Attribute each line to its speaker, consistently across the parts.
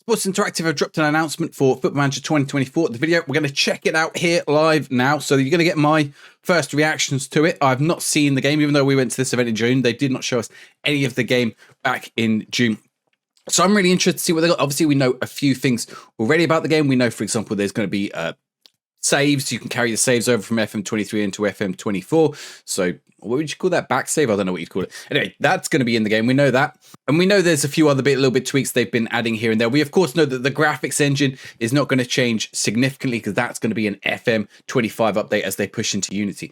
Speaker 1: Sports Interactive have dropped an announcement for Football Manager 2024. The video, we're going to check it out here live now. So you're going to get my first reactions to it. I've not seen the game, even though we went to this event in June. They did not show us any of the game back in June. So I'm really interested to see what they got. Obviously, we know a few things already about the game. We know, for example, there's going to be saves. You can carry the saves over from FM23 into FM24. So what would you call that? Back save? I don't know what you'd call it. Anyway, that's going to be in the game. We know that. And we know there's a few other little bit tweaks they've been adding here and there. We, of course, know that the graphics engine is not going to change significantly because that's going to be an FM25 update as they push into Unity.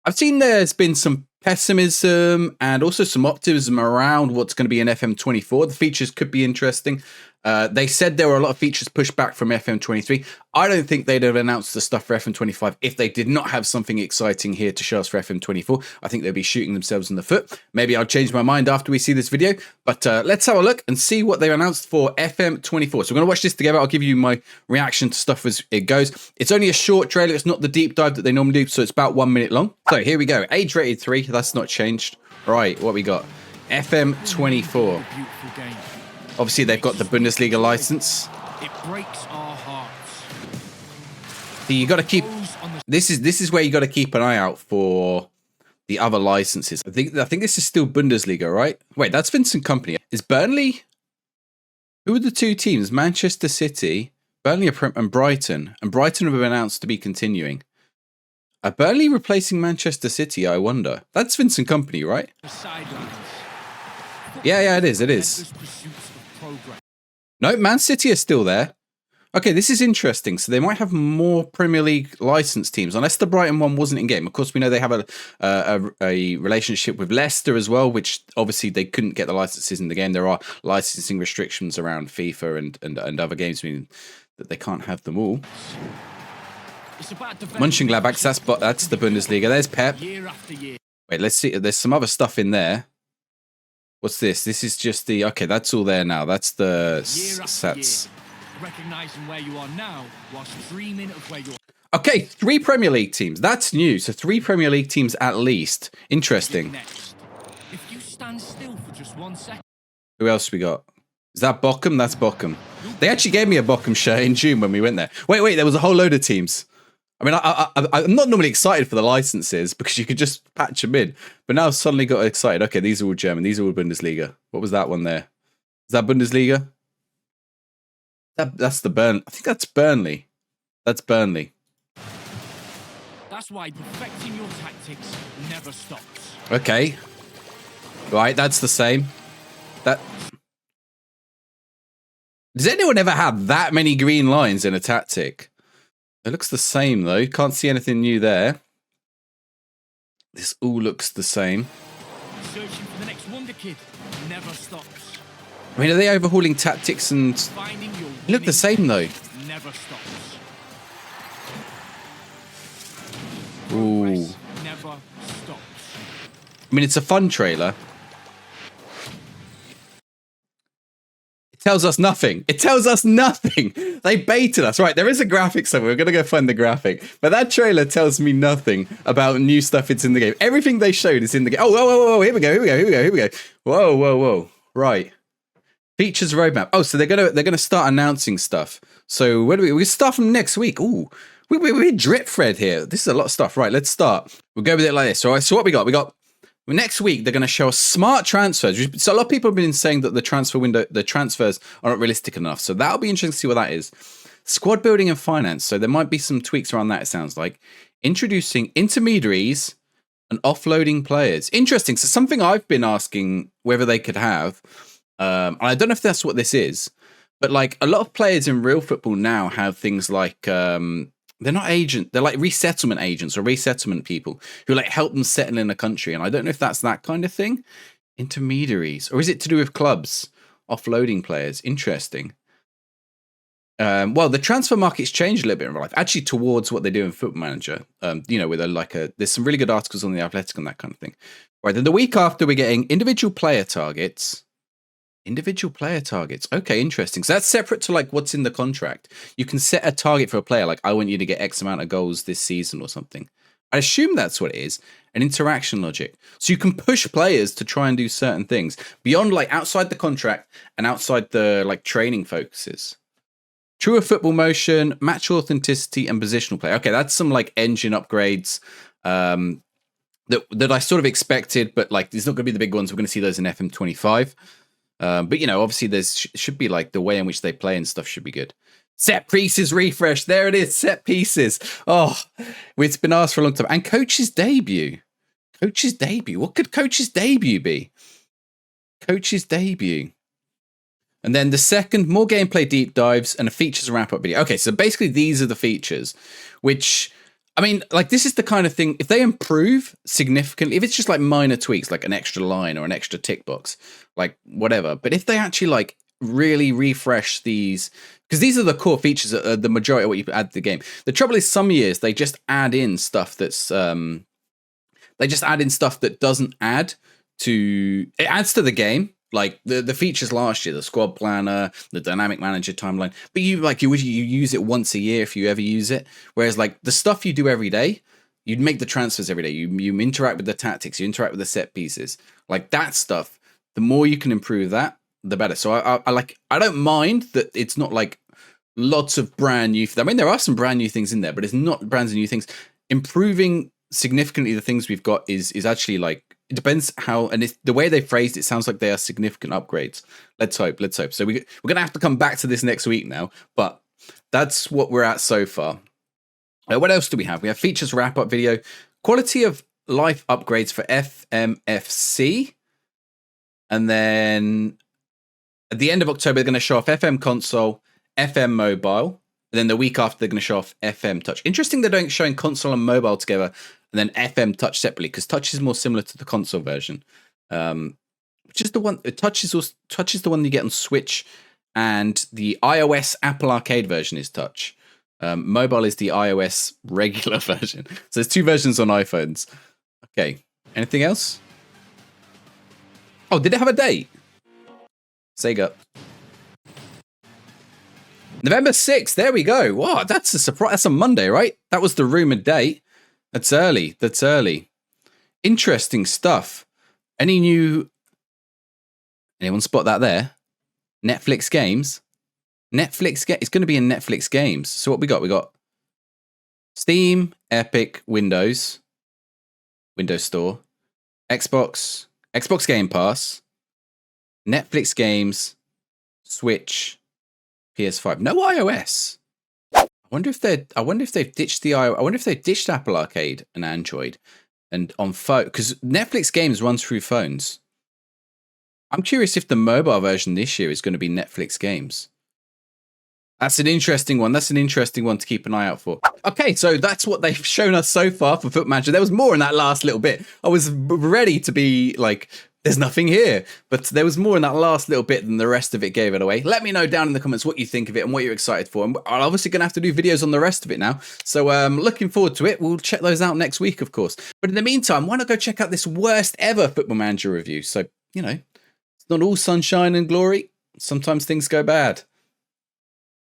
Speaker 1: I've seen there's been some pessimism and also some optimism around what's going to be in FM24. The features could be interesting. They said there were a lot of features pushed back from FM23. I don't think they'd have announced the stuff for FM25 if they did not have something exciting here to show us for FM24. I think they'd be shooting themselves in the foot. Maybe I'll change my mind after we see this video, but let's have a look and see what they've announced for FM24. So we're going to watch this together. I'll give you my reaction to stuff as it goes. It's only a short trailer. It's not the deep dive that they normally do, so it's about 1 minute long. So here we go. Age rated 3. That's not changed. Right, what we got? FM24. Obviously, they've got the Bundesliga license.
Speaker 2: It breaks our hearts.
Speaker 1: So you got to keep. This is where you got to keep an eye out for the other licenses. I think this is still Bundesliga, right? Wait, that's Vincent Kompany. Is Burnley? Who are the two teams? Manchester City, Burnley, and Brighton. And Brighton have been announced to be continuing. Are Burnley replacing Manchester City? I wonder. That's Vincent Kompany, right? Yeah, it is. It is. No, Man City are still there. Okay, this is interesting. So they might have more Premier League licensed teams, unless the Brighton one wasn't in game. Of course, we know they have a relationship with Leicester as well, which obviously they couldn't get the licenses in the game. There are licensing restrictions around FIFA and other games, meaning that they can't have them all. Mönchengladbach, that's the Bundesliga. There's Pep. Wait, let's see. There's some other stuff in there. What's this? This is just the... Okay, that's all there now. That's the sets.
Speaker 2: Recognizing where you are now whilst dreaming of where you are.
Speaker 1: Okay, 3 Premier League teams. That's new. So 3 Premier League teams at least. Interesting.
Speaker 2: If you stand still for just 1 second.
Speaker 1: Who else we got? Is that Bochum? That's Bochum. They actually gave me a Bochum shirt in June when we went there. Wait, there was a whole load of teams. I mean, I'm not normally excited for the licenses because you could just patch them in. But now I've suddenly got excited. Okay, these are all German. These are all Bundesliga. What was that one there? Is that Bundesliga? That's the Burnley. I think that's Burnley. That's Burnley.
Speaker 2: That's why perfecting your tactics never stops.
Speaker 1: Okay. Right, that's the same. Does anyone ever have that many green lines in a tactic? It looks the same, though. Can't see anything new there. This all looks the same.
Speaker 2: Searching for the next wonder kid never stops.
Speaker 1: I mean, are they overhauling tactics and... They look the same, though.
Speaker 2: Never stops.
Speaker 1: Ooh.
Speaker 2: Never stops.
Speaker 1: I mean, it's a fun trailer. Tells us nothing. It tells us nothing. They baited us. Right, there is a graphic somewhere. We're going to go find the graphic. But that trailer tells me nothing about new stuff that's in the game. Everything they showed is in the game. Oh, whoa. Here we go. Whoa. Right. Features roadmap. Oh, so they're gonna start announcing stuff. So where do we start from next week? Ooh, we're drip thread here. This is a lot of stuff. Right, let's start. We'll go with it like this. All right, so what we got? Next week, they're going to show us smart transfers. So a lot of people have been saying that the transfers are not realistic enough. So that'll be interesting to see what that is. Squad building and finance. So there might be some tweaks around that, it sounds like. Introducing intermediaries and offloading players. Interesting. So something I've been asking whether they could have, and I don't know if that's what this is, but like a lot of players in real football now have things like... they're not agents. They're like resettlement agents or resettlement people who like help them settle in a country. And I don't know if that's that kind of thing. Intermediaries. Or is it to do with clubs? Offloading players. Interesting. Well, the transfer market's changed a little bit in real life. Actually, towards what they do in Football Manager. With there's some really good articles on the Athletic and that kind of thing. Right, then the week after, we're getting individual player targets. Individual player targets. Okay, interesting. So that's separate to like what's in the contract. You can set a target for a player, like I want you to get X amount of goals this season or something. I assume that's what it is, an interaction logic. So you can push players to try and do certain things beyond, like, outside the contract and outside the, like, training focuses. Truer football motion, match authenticity, and positional play. Okay, that's some, like, engine upgrades that I sort of expected, but, like, these not going to be the big ones. We're going to see those in FM25. But, you know, obviously there's should be, like, the way in which they play and stuff should be good. Set pieces refresh. There it is. Set pieces. Oh, it's been asked for a long time. And Coach's debut. Coach's debut. What could Coach's debut be? Coach's debut. And then the second, more gameplay deep dives and a features wrap-up video. Okay, so basically these are the features, which, I mean, like, this is the kind of thing, if they improve significantly, if it's just like minor tweaks, like an extra line or an extra tick box, like whatever. But if they actually, like, really refresh these, because these are the core features that are the majority of what you add to the game. The trouble is some years they just add in stuff that's, they just add in stuff that doesn't add to, it adds to the game. Like the features last year, the squad planner, the dynamic manager timeline, but you use it once a year if you ever use it. Whereas, like, the stuff you do every day, you'd make the transfers every day. You interact with the tactics, you interact with the set pieces, like that stuff. The more you can improve that, the better. So I don't mind that it's not like lots of brand new. I mean, there are some brand new things in there, but it's not brand new things. Improving significantly the things we've got is actually, like, it depends how, and it's the way they phrased it sounds like they are significant upgrades. Let's hope. So we're going to have to come back to this next week now, but that's what we're at so far. What else do we have? We have features wrap-up video, quality of life upgrades for FMFC, and then at the end of October, they're going to show off FM console, FM mobile, and then the week after, they're going to show off FM touch. Interesting they're doing showing console and mobile together, and then FM touch separately, because touch is more similar to the console version, which is the one. Touch is the one you get on Switch, and the iOS Apple Arcade version is touch. Mobile is the iOS regular version. So there's two versions on iPhones. Okay, anything else? Oh, did it have a date? Sega. November 6th, there we go. Wow, that's a surprise. That's a Monday, right? That was the rumored date. That's early. Interesting stuff. Anyone spot that there? Netflix games? It's going to be in Netflix games. So what we got? We got Steam, Epic, Windows Store, Xbox Game Pass, Netflix games, Switch, PS5. No iOS. I wonder if they've ditched Apple Arcade and Android and on phone, because Netflix games runs through phones. I'm curious if the mobile version this year is going to be Netflix games. That's an interesting one. To keep an eye out for. Okay, so that's what they've shown us so far for Foot Manager. There was more in that last little bit. I was ready to be like, there's nothing here. But there was more in that last little bit than the rest of it gave it away. Let me know down in the comments what you think of it and what you're excited for. And I'm obviously going to have to do videos on the rest of it now. So looking forward to it. We'll check those out next week, of course. But in the meantime, why not go check out this worst ever Football Manager review? So, you know, it's not all sunshine and glory. Sometimes things go bad.